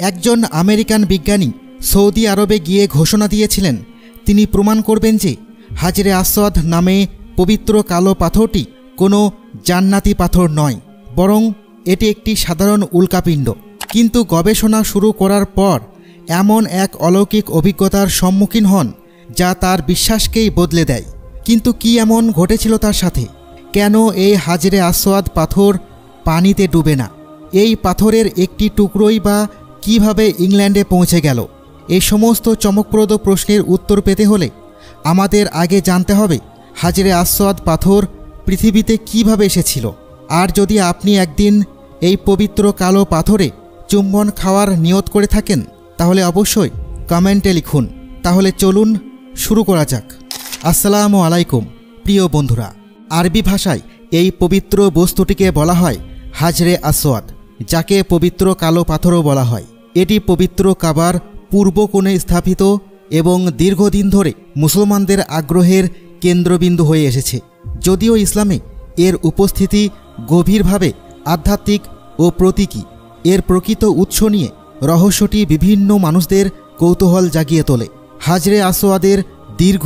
একজন আমেরিকান বিজ্ঞানী সৌদি আরবে গিয়ে ঘোষণা দিয়েছিলেন তিনি প্রমাণ করবেন যে হাজরে আসওয়াদ নামে পবিত্র কালো পাথরটি কোনো জান্নাতি পাথর নয়, বরং এটি একটি সাধারণ উল্কাপিণ্ড। কিন্তু গবেষণা শুরু করার পর এমন এক অলৌকিক অভিজ্ঞতার সম্মুখীন হন যা তার বিশ্বাসকেই বদলে দেয়। কিন্তু কি এমন ঘটেছিল তার সাথে? কেন এই হাজরে আসওয়াদ পাথর পানিতে ডুবে না? এই পাথরের একটি টুকরোই বা কিভাবে ইংল্যান্ডে পৌঁছে গেল? এই সমস্ত চমকপ্রদ প্রশ্নের উত্তর পেতে হলে আমাদের আগে জানতে হবে হাজরে আসওয়াদ পাথর পৃথিবীতে কিভাবে এসেছিল। আর যদি আপনি একদিন এই পবিত্র কালো পাথরে চুম্বন খাওয়ার নিয়ত করে থাকেন তাহলে অবশ্যই কমেন্টে লিখুন। তাহলে চলুন শুরু করা যাক। আসসালামু আলাইকুম প্রিয় বন্ধুরা। আরবি ভাষায় এই পবিত্র বস্তুটিকে বলা হয় হাজরে আসওয়াদ, যাকে পবিত্র কালো পাথরও বলা হয়। এটি পবিত্র কাবার পূর্ব কোণে স্থাপিত এবং দীর্ঘদিন ধরে মুসলমানদের আগ্রহের কেন্দ্রবিন্দু হয়ে এসেছে। যদিও ইসলামে এর উপস্থিতি গভীরভাবে আধ্যাত্মিক ও প্রতীকী, এর প্রকৃত উৎস নিয়ে রহস্যটি বিভিন্ন মানুষদের কৌতূহল জাগিয়ে তোলে। হাজরে আসওয়াদের দীর্ঘ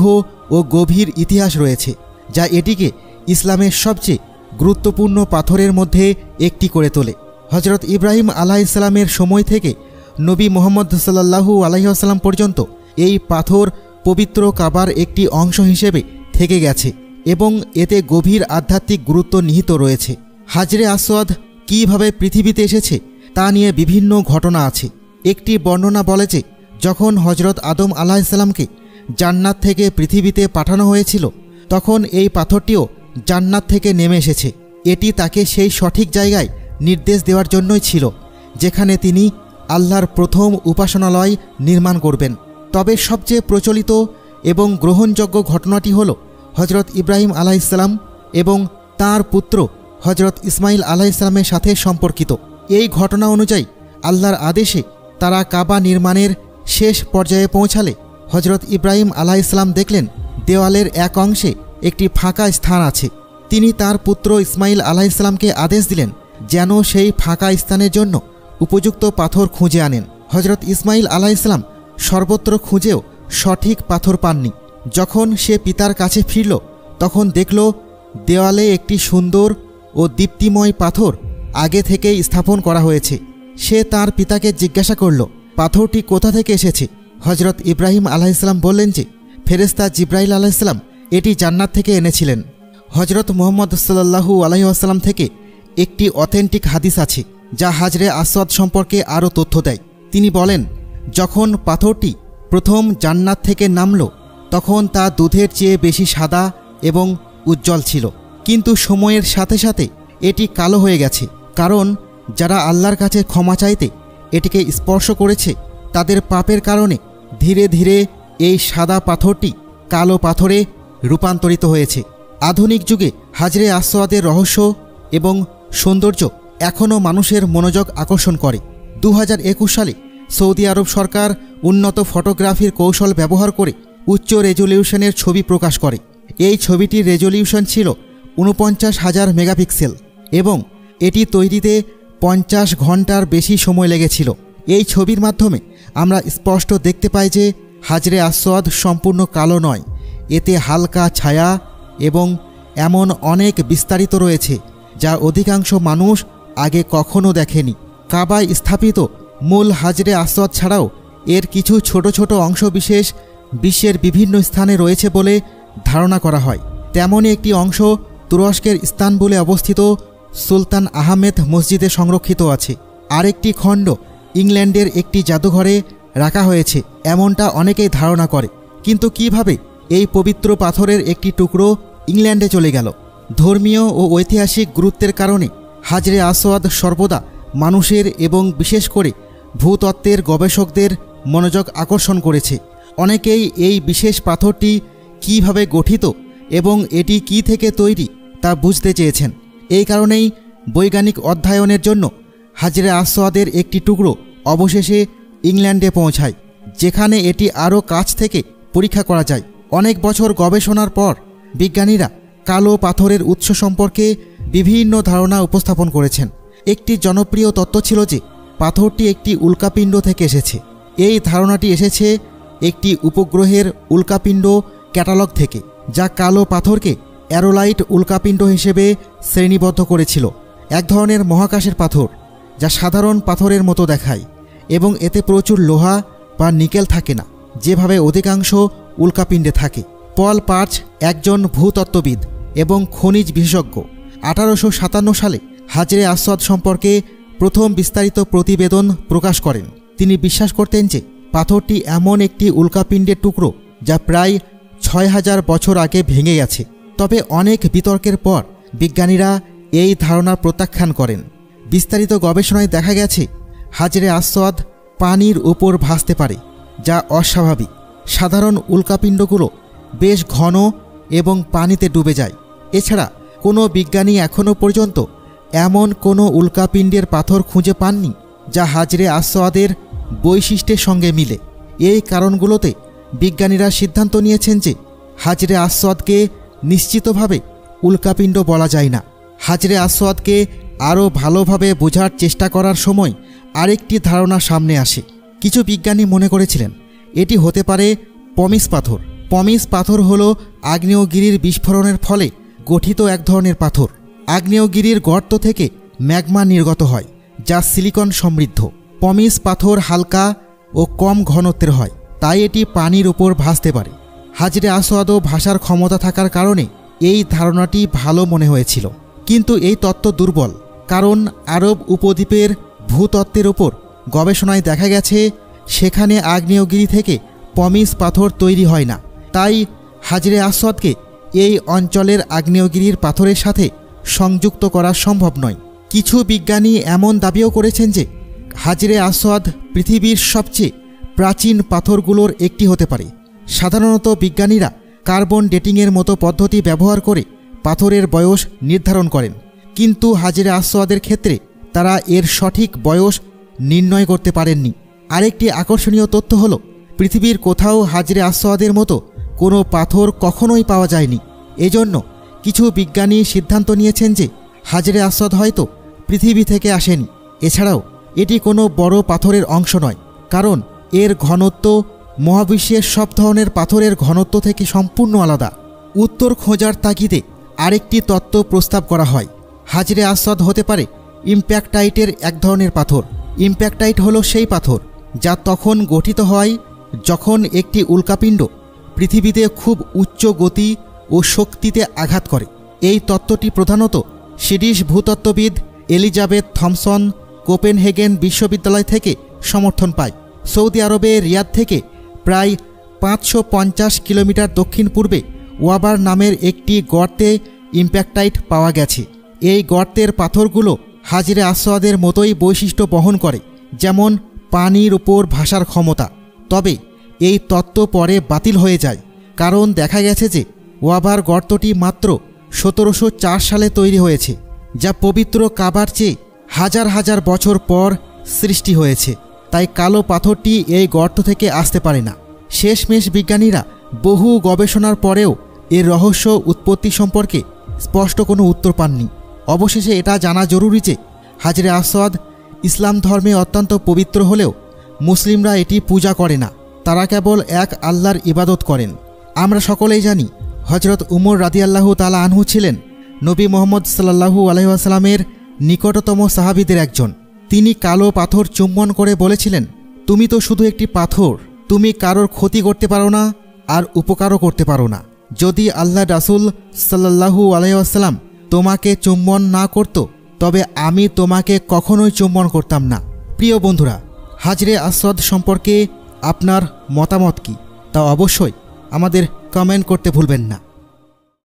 ও গভীর ইতিহাস রয়েছে, যা এটিকে ইসলামের সবচেয়ে গুরুত্বপূর্ণ পাথরের মধ্যে একটি করে তোলে। হজরত ইব্রাহিম আলাইহিসসালামের সময় থেকে নবী মুহাম্মদ সাল্লাল্লাহু আলাইহি ওয়াসাল্লাম পর্যন্ত এই পাথর পবিত্র কাবার একটি অংশ হিসেবে থেকে গেছে এবং এতে গভীর আধ্যাত্মিক গুরুত্ব নিহিত রয়েছে। হাজরে আসওয়াদ কীভাবে পৃথিবীতে এসেছে তা নিয়ে বিভিন্ন ঘটনা আছে। একটি বর্ণনা বলে যে যখন হজরত আদম আলাইহিসসালামকে জান্নাত থেকে পৃথিবীতে পাঠানো হয়েছিল তখন এই পাথরটিও জান্নাত থেকে নেমে এসেছে। এটি তাকে সেই সঠিক জায়গায় নির্দেশ দেওয়ার জন্যই ছিল যেখানে তিনি আল্লাহর প্রথম উপাসনালয় নির্মাণ করবেন। তবে সবচেয়ে প্রচলিত এবং গ্রহণযোগ্য ঘটনাটি হল হজরত ইব্রাহিম আলাইহিসসালাম এবং তাঁর পুত্র হজরত ইসমাইল আলাইহিসসালামের সাথে সম্পর্কিত। এই ঘটনা অনুযায়ী আল্লাহর আদেশে তারা কাবা নির্মাণের শেষ পর্যায়ে পৌঁছালে হজরত ইব্রাহিম আলাইহিসসালাম দেখলেন দেওয়ালের এক অংশে একটি ফাঁকা স্থান আছে। তিনি তার পুত্র ইসমাইল আলাইহিসসালামকে আদেশ দিলেন যেন সেই ফাঁকা স্থানের জন্য উপযুক্ত পাথর খুঁজে আনেন। হজরত ইসমাইল আলাইহিসসালাম সর্বত্র খুঁজেও সঠিক পাথর পাননি। যখন সে পিতার কাছে ফিরল তখন দেখল দেওয়ালে একটি সুন্দর ও দীপ্তিময় পাথর আগে থেকেই স্থাপন করা হয়েছে। সে তার পিতাকে জিজ্ঞাসা করল পাথরটি কোথা থেকে এসেছে। হজরত ইব্রাহিম আলাইহিসসালাম বললেন যে ফেরেশতা জিব্রাইল আলাইহিসসালাম এটি জান্নাত থেকে এনেছিলেন। হজরত মুহাম্মদ সাল্লাল্লাহু আলাইহি ওয়াসাল্লাম থেকে একটি অথেন্টিক হাদিস আছে যা হাজরে আসওয়াদ সম্পর্কে আরও তথ্য দেয়। তিনি বলেন যখন পাথরটি প্রথম জান্নাত থেকে নামল তখন তা দুধের চেয়ে বেশি সাদা এবং উজ্জ্বল ছিল, কিন্তু সময়ের সাথে সাথে এটি কালো হয়ে গেছে, কারণ যারা আল্লাহর কাছে ক্ষমা চাইতে এটিকে স্পর্শ করেছে তাদের পাপের কারণে ধীরে ধীরে এই সাদা পাথরটি কালো পাথরে রূপান্তরিত হয়েছে। আধুনিক যুগে হাজরে আসওয়াদের রহস্য এবং সৌন্দর্য এখনও মানুষের মনোযোগ আকর্ষণ করে। 2021 সালে সৌদি আরব সরকার উন্নত ফটোগ্রাফির কৌশল ব্যবহার করে উচ্চ রেজলিউশনের ছবি প্রকাশ করে। এই ছবিটির রেজলিউশন ছিল 49,000 মেগাপিক্সেল এবং এটি তৈরিতে 50 ঘন্টার বেশি সময় লেগেছিল। এই ছবির মাধ্যমে আমরা স্পষ্ট দেখতে পাই যে হাজরে আসওয়াদ সম্পূর্ণ কালো নয়, এতে হালকা ছায়া এবং এমন অনেক বিস্তারিত রয়েছে যা অধিকাংশ মানুষ আগে কখনো দেখেনি। কাবায় স্থাপিত মূল হাজরে আসওয়াদ ছাড়াও এর কিছু ছোট ছোট অংশবিশেষ বিশ্বের বিভিন্ন স্থানে রয়েছে বলে ধারণা করা হয়। তেমনই একটি অংশ তুরস্কের ইস্তানবুলে অবস্থিত সুলতান আহমেদ মসজিদে সংরক্ষিত আছে। আরেকটি খণ্ড ইংল্যান্ডের একটি জাদুঘরে রাখা হয়েছে এমনটা অনেকেই ধারণা করে। কিন্তু কিভাবে এই পবিত্র পাথরের একটি টুকরো ইংল্যান্ডে চলে গেল? ধর্মীয় ও ঐতিহাসিক গুরুত্বের কারণে হাজরে আসওয়াদ সর্বদা মানুষের এবং বিশেষ করে ভূতত্ত্বের গবেষকদের মনোযোগ আকর্ষণ করেছে। অনেকেই এই বিশেষ পাথরটি কিভাবে গঠিত এবং এটি কি থেকে তৈরি তা বুঝতে চেয়েছেন। এই কারণেই বৈজ্ঞানিক অধ্যয়নের জন্য হাজরে আসওয়াদের একটি টুকরো অবশেষে ইংল্যান্ডে পৌঁছায়, যেখানে এটি আরও কাছ থেকে পরীক্ষা করা যায়। অনেক বছর গবেষণার পর বিজ্ঞানীরা কালো পাথরের উৎস সম্পর্কে বিভিন্ন ধারণা উপস্থাপন করেছেন। একটি জনপ্রিয় তত্ত্ব ছিল যে পাথরটি একটি উল্কাপিণ্ড থেকে এসেছে। এই ধারণাটি এসেছে একটি উপগ্রহের উল্কাপিণ্ড ক্যাটালগ থেকে, যা কালো পাথরকে অ্যারোলাইট উল্কাপিণ্ড হিসেবে শ্রেণীবদ্ধ করেছিল। এক ধরনের মহাকাশের পাথর যা সাধারণ পাথরের মতো দেখায় এবং এতে প্রচুর লোহা বা নিকেল থাকে না, যেভাবে অধিকাংশ উল্কাপিণ্ডে থাকে। পল পার্চ একজন ভূতত্ত্ববিদ এবং খনিজ বিশেষজ্ঞ 1857 সালে হাজরে আসওয়াদ সম্পর্কে প্রথম বিস্তারিত প্রতিবেদন প্রকাশ করেন। তিনি বিশ্বাস করতেন যে পাথরটি এমন একটি উল্কাপিণ্ডের টুকরো যা প্রায় 6000 বছর আগে ভেঙে গেছে। তবে অনেক বিতর্কের পর বিজ্ঞানীরা এই ধারণা প্রত্যাখ্যান করেন। বিস্তারিত গবেষণায় দেখা গেছে হাজরে আসওয়াদ পানির উপর ভাসতে পারে, যা অস্বাভাবিক। সাধারণ উল্কাপিণ্ডগুলো বেশ ঘন এবং পানিতে ডুবে যায়। এছাড়া কোনো বিজ্ঞানী এখনও পর্যন্ত এমন কোনো উল্কাপিণ্ডের পাথর খুঁজে পাননি যা হাজরে আসওয়াদের বৈশিষ্ট্যের সঙ্গে মিলে। এই কারণগুলোতে বিজ্ঞানীরা সিদ্ধান্ত নিয়েছেন যে হাজরে আসওয়াদকে নিশ্চিতভাবে উল্কাপিণ্ড বলা যায় না। হাজরে আসওয়াদকে আরও ভালোভাবে বোঝার চেষ্টা করার সময় আরেকটি ধারণা সামনে আসে। কিছু বিজ্ঞানী মনে করেছিলেন এটি হতে পারে পমিস পাথর। পমিস পাথর হল আগ্নেয়গিরির বিস্ফোরণের ফলে গঠিত এক ধরনের পাথর। আগ্নেয়গিরির গর্ত থেকে ম্যাগমা নির্গত হয়, যা সিলিকন সমৃদ্ধ। পমিস পাথর হালকা ও কম ঘনত্বের হয়, তাই এটি পানির উপর ভাসতে পারে। হাজরে আসওয়াদও ভাসার ক্ষমতা থাকার কারণে এই ধারণাটি ভালো মনে হয়েছিল। কিন্তু এই তত্ত্ব দুর্বল, কারণ আরব উপদ্বীপের ভূতত্ত্বের ওপর গবেষণায় দেখা গেছে সেখানে আগ্নেয়গিরি থেকে পমিস পাথর তৈরি হয় না। তাই হাজরে আসওয়াদকে এই অঞ্চলের আগ্নেয়গিরির পাথরের সাথে সংযুক্ত করা সম্ভব নয়। কিছু বিজ্ঞানী এমন দাবিও করেছেন যে হাজরে আসওয়াদ পৃথিবীর সবচেয়ে প্রাচীন পাথরগুলোর একটি হতে পারে। সাধারণত বিজ্ঞানীরা কার্বন ডেটিংয়ের মতো পদ্ধতি ব্যবহার করে পাথরের বয়স নির্ধারণ করেন, কিন্তু হাজরে আসওয়াদের ক্ষেত্রে তারা এর সঠিক বয়স নির্ণয় করতে পারেননি। আরেকটি আকর্ষণীয় তথ্য হল পৃথিবীর কোথাও হাজরে আসওয়াদের মতো কোনো পাথর কখনোই পাওয়া যায়নি। এজন্য কিছু বিজ্ঞানী সিদ্ধান্ত নিয়েছেন যে হাজরে আসওয়াদ হয়তো পৃথিবী থেকে আসেনি। এছাড়াও এটি কোনো বড় পাথরের অংশ নয়, কারণ এর ঘনত্ব মহাবিশ্বের সব ধরনের পাথরের ঘনত্ব থেকে সম্পূর্ণ আলাদা। উত্তর খোঁজার তাগিদে আরেকটি তত্ত্ব প্রস্তাব করা হয়। হাজরে আসওয়াদ হতে পারে ইম্প্যাক্টাইটের এক ধরনের পাথর। ইম্প্যাক্টাইট হলো সেই পাথর যা তখন গঠিত হয় যখন একটি উল্কাপিণ্ড পৃথিবীতে খুব উচ্চ গতি ও শক্তিতে আঘাত করে। এই তত্ত্বটি প্রধানত সুইডিশ ভূতত্ত্ববিদ এলিজাবেথ থমসন কোপেনহেগেন বিশ্ববিদ্যালয় থেকে সমর্থন পায়। সৌদি আরবে রিয়াদ থেকে প্রায় 550 কিলোমিটার দক্ষিণ পূর্বে ওয়াবার নামের একটি গর্তে ইম্প্যাক্টাইট পাওয়া গেছে। এই গর্তের পাথরগুলো হাজরে আসওয়াদের মতোই বৈশিষ্ট্য বহন করে, যেমন পানির উপর ভাসার ক্ষমতা। তবে এই তত্ত্ব পরে বাতিল হয়ে যায়, কারণ দেখা গেছে যে ওয়াবার গর্তটি মাত্র 1704 সালে তৈরি হয়েছে, যা পবিত্র কাবার চেয়ে হাজার হাজার বছর পর সৃষ্টি হয়েছে। তাই কালো পাথরটি এই গর্ত থেকে আসতে পারে না। শেষমেশ বিজ্ঞানীরা বহু গবেষণার পরেও এর রহস্য উৎপত্তি সম্পর্কে স্পষ্ট কোনো উত্তর পাননি। অবশেষে এটা জানা জরুরি যে হাজরে আসওয়াদ ইসলাম ধর্মে অত্যন্ত পবিত্র হলেও মুসলিমরা এটি পূজা করে না, তারা কেবল এক আল্লাহর ইবাদত করেন। আমরা সকলেই জানি হজরত উমর রাদিয়াল্লাহু তাআলা আনহু ছিলেন নবী মুহাম্মদ সাল্লাল্লাহু আলাইহি ওয়াসাল্লামের নিকটতম সাহাবীদের একজন। তিনি কালো পাথর চুম্বন করে বলেছিলেন, তুমি তো শুধু একটি পাথর, তুমি কারোর ক্ষতি করতে পারো না আর উপকারও করতে পারো না। যদি আল্লাহ রাসূল সাল্লাল্লাহু আলাইহি ওয়াসাল্লাম তোমাকে চুম্বন না করত, তবে আমি তোমাকে কখনোই চুম্বন করতাম না। প্রিয় বন্ধুরা, হাজরে আসওয়াদ সম্পর্কে আপনার মতামত কি তা অবশ্যই আমাদের কমেন্ট করতে ভুলবেন না।